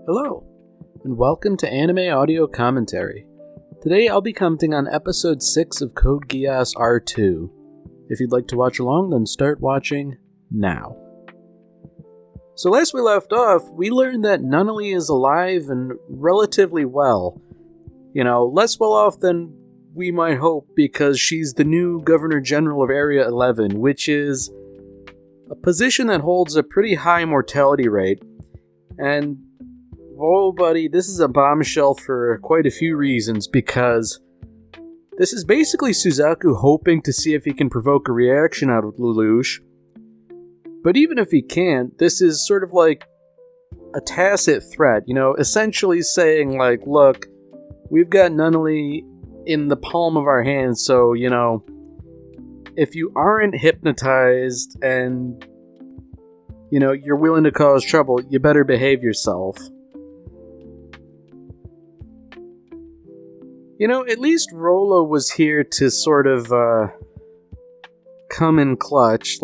Hello, and welcome to Anime Audio Commentary. Today I'll be commenting on Episode 6 of Code Geass R2. If you'd like to watch along, then start watching now. So last we left off, we learned that Nunnally is alive and relatively well. Less well off than we might hope because she's the new Governor General of Area 11, which is a position that holds a pretty high mortality rate. And oh, buddy, this is a bombshell for quite a few reasons, because this is basically Suzaku hoping to see if he can provoke a reaction out of Lelouch. But even if he can't, this is sort of like a tacit threat, essentially saying, look, we've got Nunnally in the palm of our hands, so, if you aren't hypnotized and, you're willing to cause trouble, you better behave yourself. At least Rolo was here to sort of, come in clutch.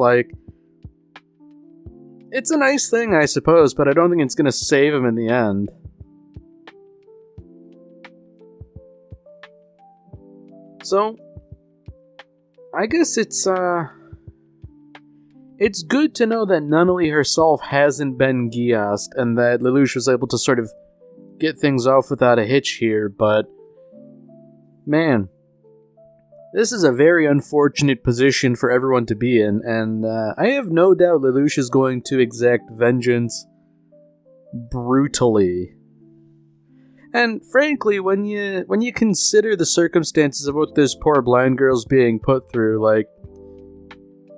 It's a nice thing, I suppose, but I don't think it's gonna save him in the end. So, I guess it's good to know that Nunnally herself hasn't been Geassed, and that Lelouch was able to sort of get things off without a hitch here, but man, this is a very unfortunate position for everyone to be in, and I have no doubt Lelouch is going to exact vengeance brutally. And frankly, when you consider the circumstances of what this poor blind girl's being put through,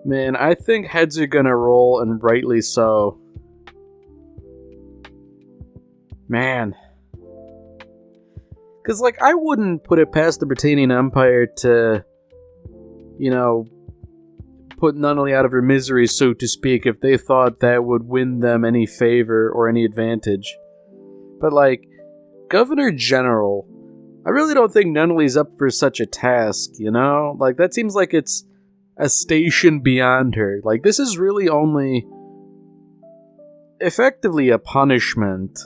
man, I think heads are gonna roll, and rightly so. Man. Because, I wouldn't put it past the Britannian Empire to, put Nunnally out of her misery, so to speak, if they thought that would win them any favor or any advantage. But, Governor General, I really don't think Nunnally's up for such a task, that seems like it's a station beyond her. This is really only effectively a punishment.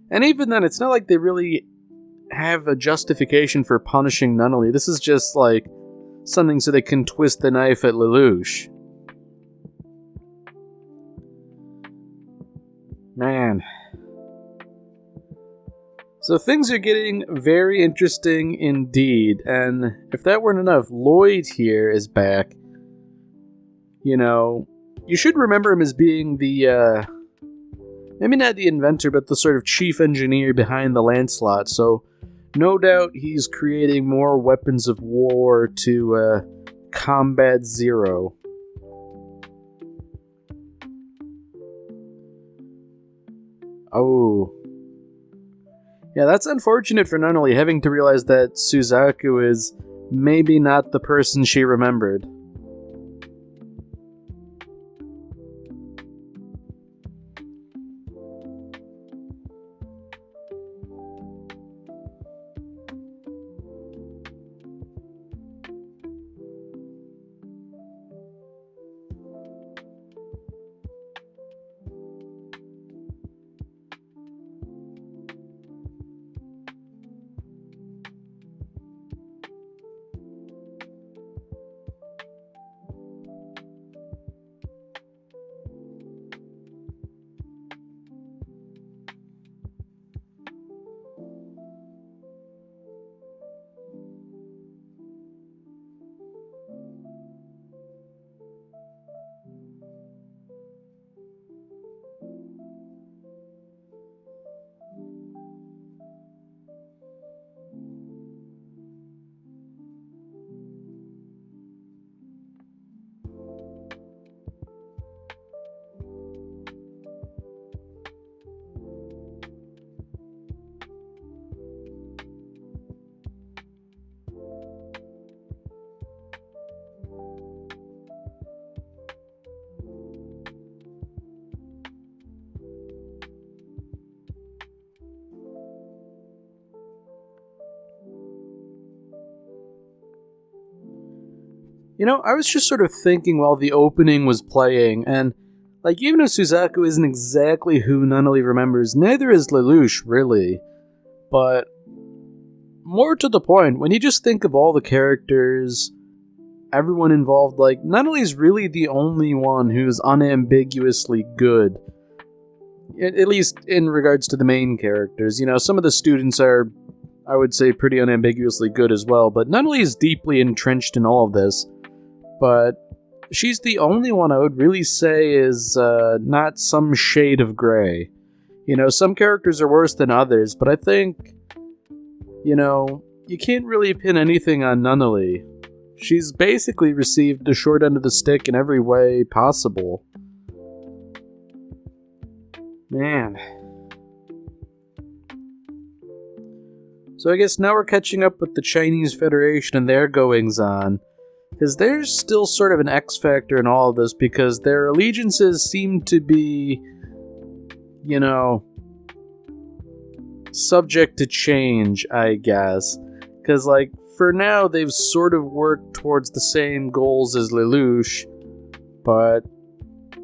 And even then, it's not like they really have a justification for punishing Nunnally. This is just, something so they can twist the knife at Lelouch. Man. So things are getting very interesting indeed, and if that weren't enough, Lloyd here is back. You should remember him as being the, maybe not the inventor, but the sort of chief engineer behind the Lancelot, so no doubt he's creating more weapons of war to combat Zero. Oh. Yeah, that's unfortunate for Nunnally, having to realize that Suzaku is maybe not the person she remembered. I was just sort of thinking while the opening was playing, and Like, even if Suzaku isn't exactly who Nunnally remembers, neither is Lelouch, really. But more to the point, when you just think of all the characters, everyone involved, like, Nunnally's really the only one who's unambiguously good. At least in regards to the main characters. You know, some of the students are, I would say, pretty unambiguously good as well, but Nunnally is deeply entrenched in all of this. But she's the only one I would really say is not some shade of gray. You know, some characters are worse than others, but I think, you know, you can't really pin anything on Nunnally. She's basically received the short end of the stick in every way possible. Man. So I guess now we're catching up with the Chinese Federation and their goings-on. Because there's still sort of an X-factor in all of this, because their allegiances seem to be, you know, subject to change, I guess. Because, like, for now, they've sort of worked towards the same goals as Lelouch, but,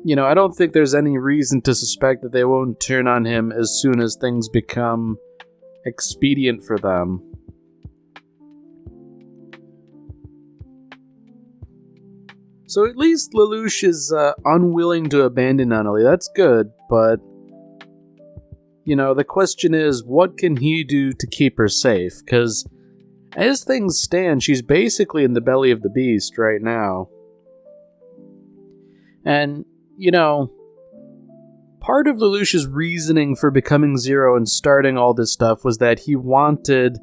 you know, I don't think there's any reason to suspect that they won't turn on him as soon as things become expedient for them. So at least Lelouch is unwilling to abandon Nunnally. That's good, but, you know, the question is, what can he do to keep her safe? Because as things stand, she's basically in the belly of the beast right now. And, you know, part of Lelouch's reasoning for becoming Zero and starting all this stuff was that he wanted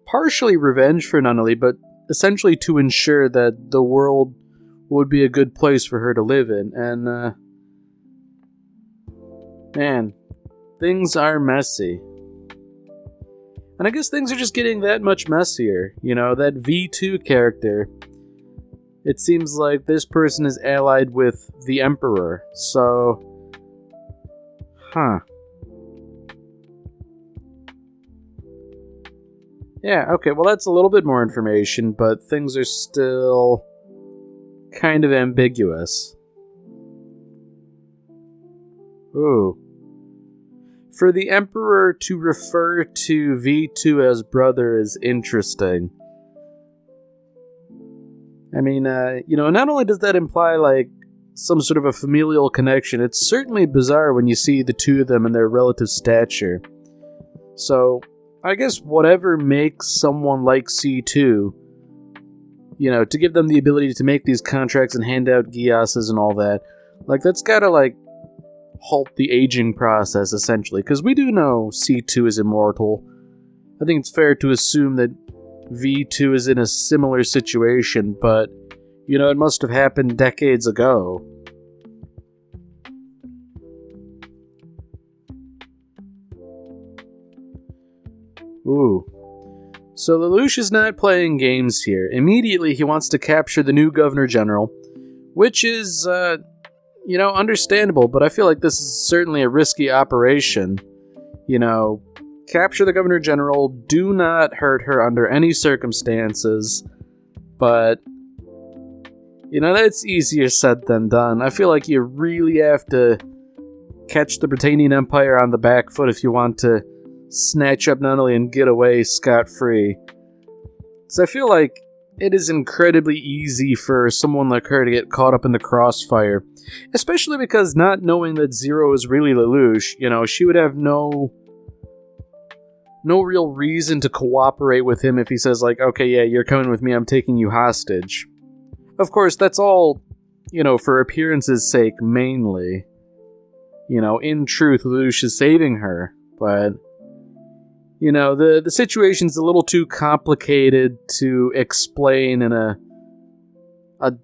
partially revenge for Nunnally, but essentially to ensure that the world would be a good place for her to live in. And, man, things are messy. And I guess things are just getting that much messier. You know, that V2 character, it seems like this person is allied with the Emperor, so... Yeah, okay, well that's a little bit more information, but things are still kind of ambiguous. Ooh. For the Emperor to refer to V2 as brother is interesting. I mean, you know, not only does that imply, like, some sort of a familial connection, it's certainly bizarre when you see the two of them and their relative stature. So, I guess whatever makes someone like C2, you know, to give them the ability to make these contracts and hand out Geasses and all that, like, that's gotta, like, halt the aging process, essentially, because we do know C2 is immortal. I think it's fair to assume that V2 is in a similar situation, but, you know, it must have happened decades ago. Ooh. So Lelouch is not playing games here. Immediately, he wants to capture the new Governor General, which is, you know, understandable, but I feel like this is certainly a risky operation. You know, capture the Governor General, do not hurt her under any circumstances, but, you know, that's easier said than done. I feel like you really have to catch the Britannian Empire on the back foot if you want to snatch up Nunnally and get away scot-free. So I feel like it is incredibly easy for someone like her to get caught up in the crossfire. Especially because not knowing that Zero is really Lelouch, you know, she would have no real reason to cooperate with him if he says, like, okay, yeah, you're coming with me, I'm taking you hostage. Of course, that's all, you know, for appearance's sake, mainly. You know, in truth, Lelouch is saving her, but... You know, the situation's a little too complicated to explain in a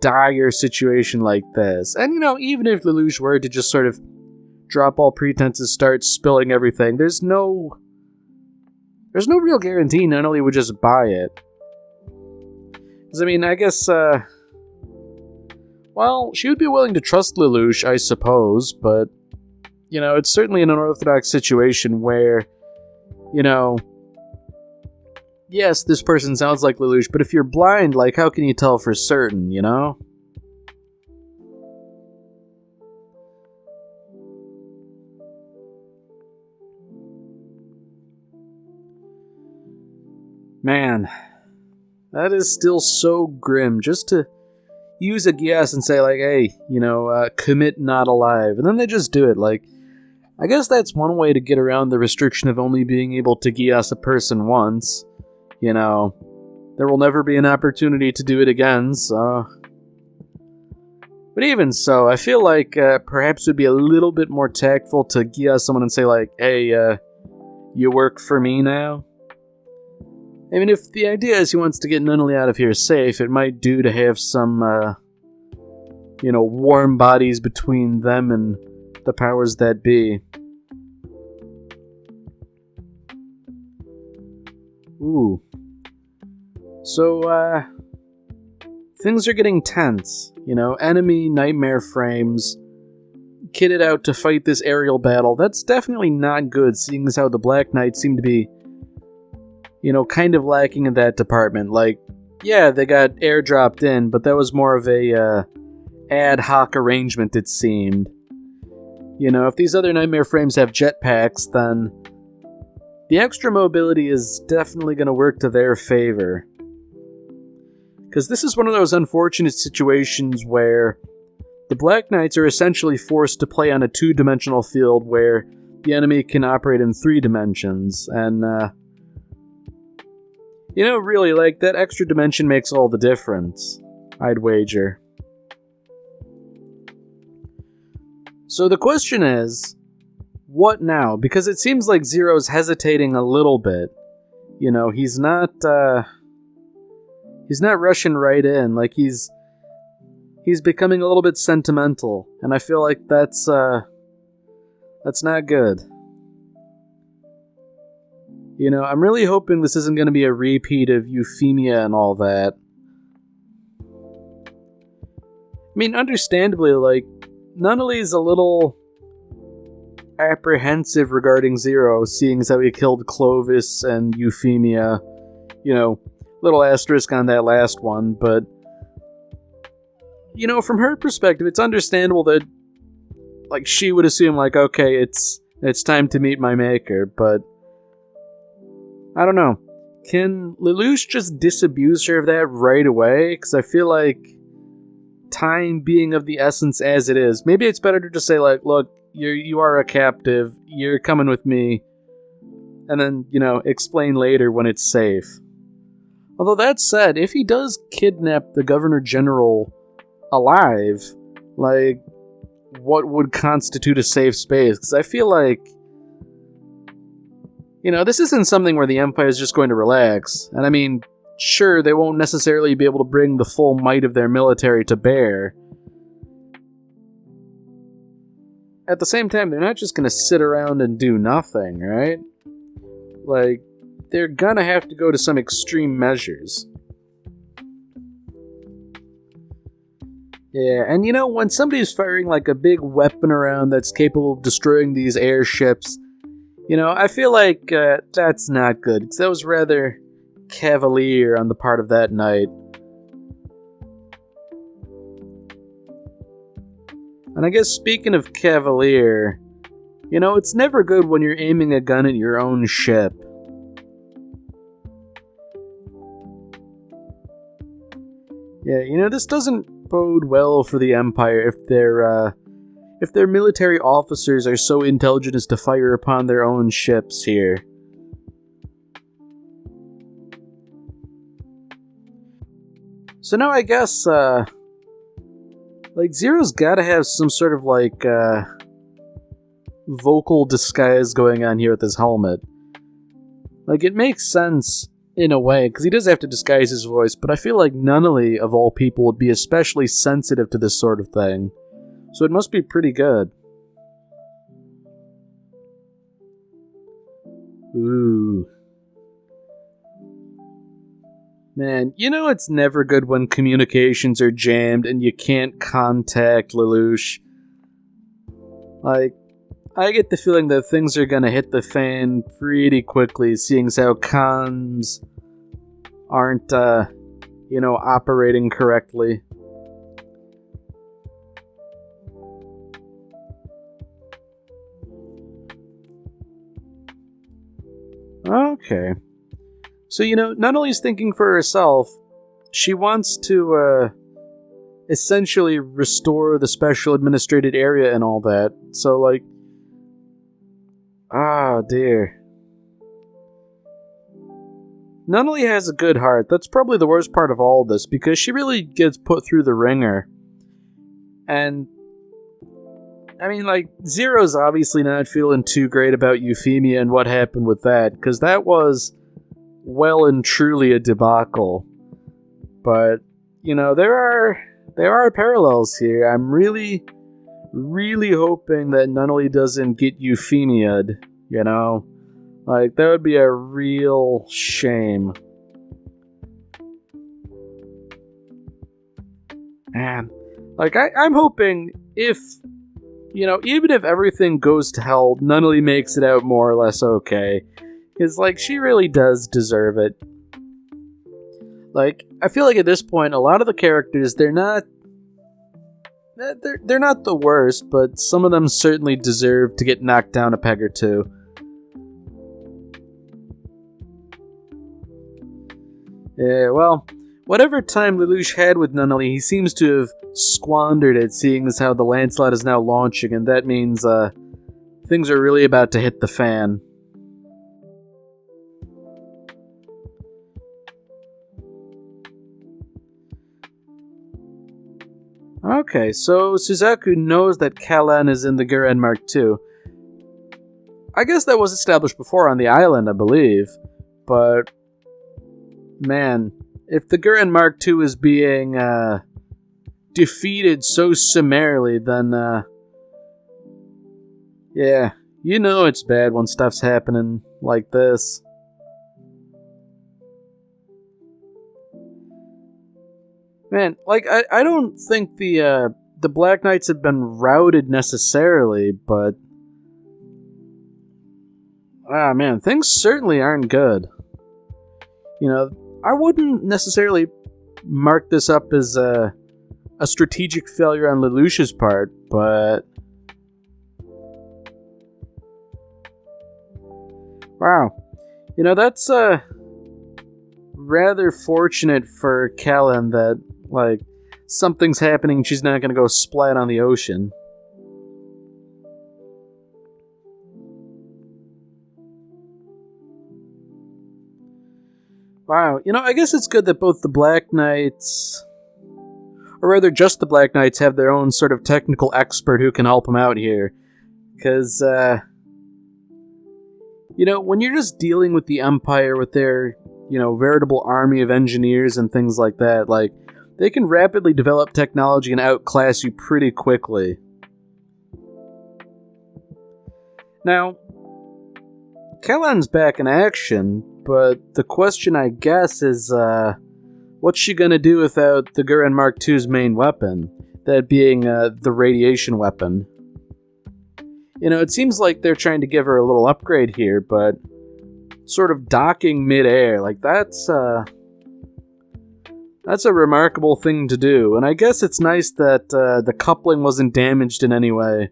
dire situation like this. And, you know, even if Lelouch were to just sort of drop all pretenses, start spilling everything, there's no real guarantee Nunnally would just buy it. Because, I mean, I guess, well, she would be willing to trust Lelouch, I suppose, but, you know, it's certainly an unorthodox situation where, you know, yes, this person sounds like Lelouch, but if you're blind, like, how can you tell for certain, you know? Man, that is still so grim, just to use a Geass and say, like, hey, commit not alive. And then they just do it. Like, I guess that's one way to get around the restriction of only being able to Geass a person once. There will never be an opportunity to do it again, so... But even so, I feel like perhaps it would be a little bit more tactful to Geass someone and say, like, hey, you work for me now? I mean, if the idea is he wants to get Nunnally out of here safe, it might do to have some, warm bodies between them and the powers that be. Ooh. So, things are getting tense. Enemy nightmare frames kitted out to fight this aerial battle. That's definitely not good, seeing as how the Black Knights seem to be, kind of lacking in that department. Like, yeah, they got airdropped in, but that was more of a ad hoc arrangement, it seemed. If these other nightmare frames have jetpacks, then the extra mobility is definitely going to work to their favor. Because this is one of those unfortunate situations where the Black Knights are essentially forced to play on a two-dimensional field where the enemy can operate in 3 dimensions, and, really, like, that extra dimension makes all the difference, I'd wager. So the question is, what now? Because it seems like Zero's hesitating a little bit. He's not rushing right in. Like, he's becoming a little bit sentimental, and I feel like that's not good. I'm really hoping this isn't going to be a repeat of Euphemia and all that. I mean, understandably, like, Nunnally's a little apprehensive regarding Zero, seeing as how he killed Clovis and Euphemia. Little asterisk on that last one, but from her perspective, it's understandable that, like, she would assume, like, okay, it's time to meet my maker, but I don't know. Can Lelouch just disabuse her of that right away? Because I feel like time being of the essence as it is, maybe it's better to just say, like, look, you are a captive, you're coming with me, and then, explain later when it's safe. Although that said, if he does kidnap the Governor General alive, like, what would constitute a safe space? Because I feel like, this isn't something where the Empire is just going to relax. And I mean, sure, they won't necessarily be able to bring the full might of their military to bear. At the same time, they're not just going to sit around and do nothing, right? Like, they're gonna have to go to some extreme measures. Yeah, and when somebody's firing like a big weapon around that's capable of destroying these airships, I feel like that's not good, because that was rather cavalier on the part of that knight. And I guess speaking of cavalier, it's never good when you're aiming a gun at your own ship. Yeah, this doesn't bode well for the Empire if their military officers are so intelligent as to fire upon their own ships here. So now I guess, Zero's gotta have some sort of, vocal disguise going on here with his helmet. Like, it makes sense in a way, because he does have to disguise his voice, but I feel like Nunnally, of all people, would be especially sensitive to this sort of thing. So it must be pretty good. Ooh. Man, it's never good when communications are jammed and you can't contact Lelouch. Like, I get the feeling that things are gonna hit the fan pretty quickly, seeing as how comms aren't, operating correctly. Okay. So, Nunnally's thinking for herself. She wants to, essentially restore the special administrated area and all that. So, dear. Nunnally has a good heart. That's probably the worst part of all this, because she really gets put through the ringer. And, Zero's obviously not feeling too great about Euphemia and what happened with that, because that was well and truly a debacle. But, there are parallels here. I'm really, really hoping that Nunnally doesn't get Euphemia'd, that would be a real shame. Man, I'm hoping if, even if everything goes to hell, Nunnally makes it out more or less okay. Because, she really does deserve it. I feel like at this point, a lot of the characters, they're not the worst, but some of them certainly deserve to get knocked down a peg or two. Yeah, well, whatever time Lelouch had with Nunnally, he seems to have squandered it, seeing as how the Lancelot is now launching, and that means, things are really about to hit the fan. Okay, so Suzaku knows that Callan is in the Gurren Mark II. I guess that was established before on the island, I believe, but man, if the Gurren Mark II is being defeated so summarily, then yeah, it's bad when stuff's happening like this. Man, I don't think the Black Knights have been routed necessarily, but man, things certainly aren't good. I wouldn't necessarily mark this up as a strategic failure on Lelouch's part, but wow. That's rather fortunate for Callan that, something's happening, she's not gonna go splat on the ocean. Wow, I guess it's good that both the Black Knights, or rather just the Black Knights, have their own sort of technical expert who can help them out here. Because, when you're just dealing with the Empire with their, veritable army of engineers and things like that, they can rapidly develop technology and outclass you pretty quickly. Now, Callan's back in action, but the question, I guess, is, what's she gonna do without the Gurren Mark II's main weapon? That being, the radiation weapon. It seems like they're trying to give her a little upgrade here, but sort of docking mid-air, that's a remarkable thing to do, and I guess it's nice that the coupling wasn't damaged in any way.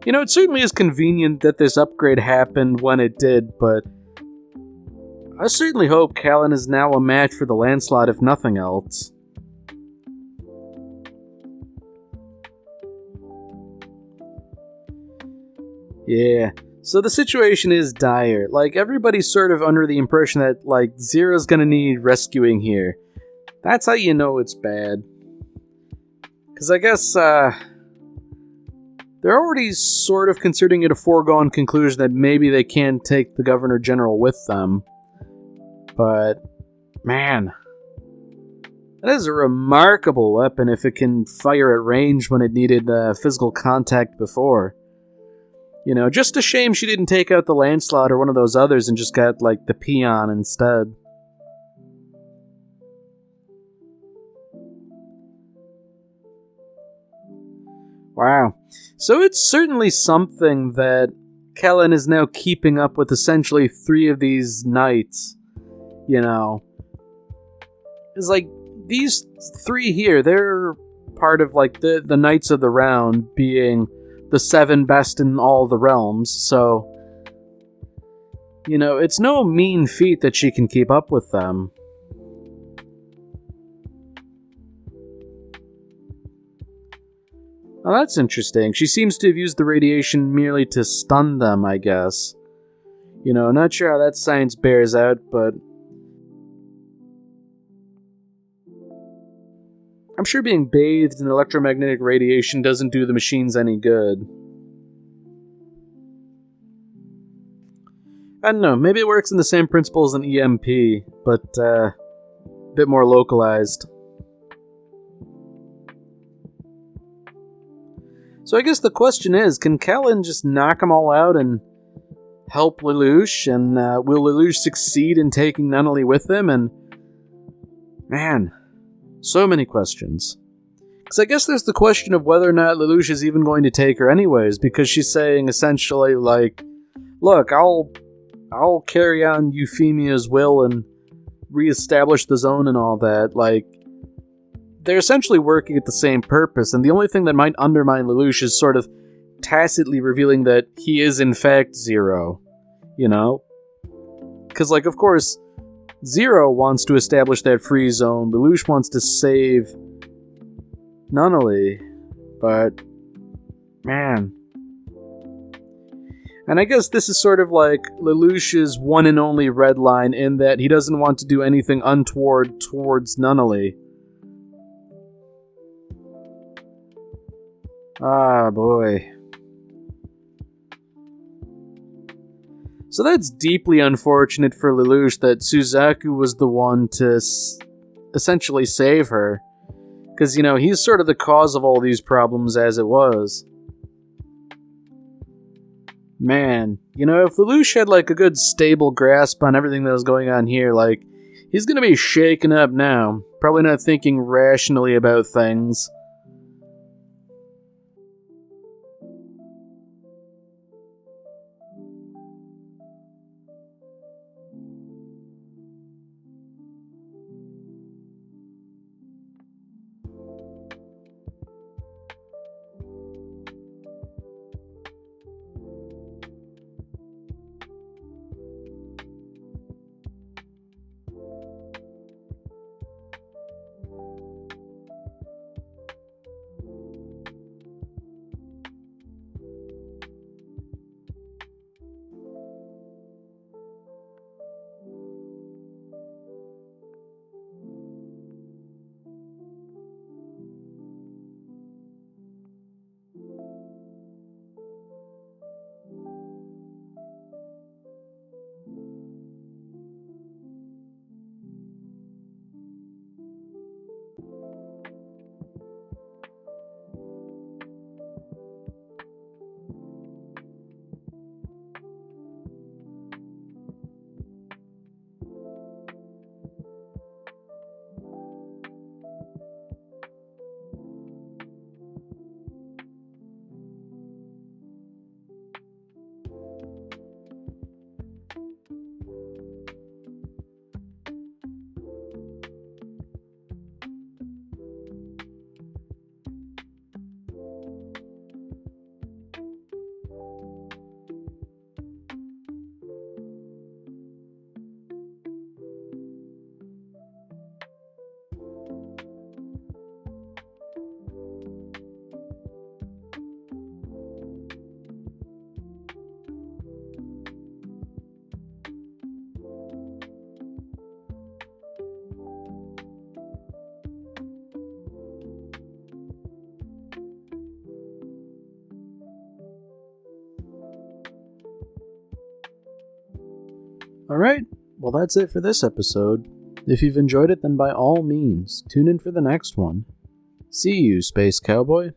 It certainly is convenient that this upgrade happened when it did, but I certainly hope Callan is now a match for the Lancelot, if nothing else. Yeah, so the situation is dire. Everybody's sort of under the impression that, Zero's gonna need rescuing here. That's how you know it's bad. Because I guess, they're already sort of considering it a foregone conclusion that maybe they can take the Governor General with them. But, man, that is a remarkable weapon if it can fire at range when it needed physical contact before. Just a shame she didn't take out the Lancelot or one of those others and just got, the Peon instead. Wow. So it's certainly something that Callan is now keeping up with essentially 3 of these knights. It's these 3 here, they're part of the Knights of the Round, being the 7 best in all the realms, so You know, it's no mean feat that she can keep up with them. Well, that's interesting. She seems to have used the radiation merely to stun them, I guess. You know, not sure how that science bears out, but I'm sure being bathed in electromagnetic radiation doesn't do the machines any good. I don't know, maybe it works in the same principle as an EMP, but a bit more localized. So I guess the question is, can Callan just knock them all out and help Lelouch, and will Lelouch succeed in taking Nunnally with him? And man, so many questions. Because I guess there's the question of whether or not Lelouch is even going to take her anyways, because she's saying essentially like, look, I'll carry on Euphemia's will and reestablish the zone and all that. Like, they're essentially working at the same purpose, and the only thing that might undermine Lelouch is sort of tacitly revealing that he is in fact Zero, you know? Because, like, of course, Zero wants to establish that free zone, Lelouch wants to save Nunnally, but, man. And I guess this is sort of like Lelouch's one and only red line in that he doesn't want to do anything untoward towards Nunnally. Ah, boy. So that's deeply unfortunate for Lelouch that Suzaku was the one to essentially save her. Because, you know, he's sort of the cause of all these problems as it was. Man, you know, if Lelouch had, like, a good stable grasp on everything that was going on here, like, he's gonna be shaken up now. Probably not thinking rationally about things. Alright, well that's it for this episode. If you've enjoyed it, then by all means, tune in for the next one. See you, Space Cowboy.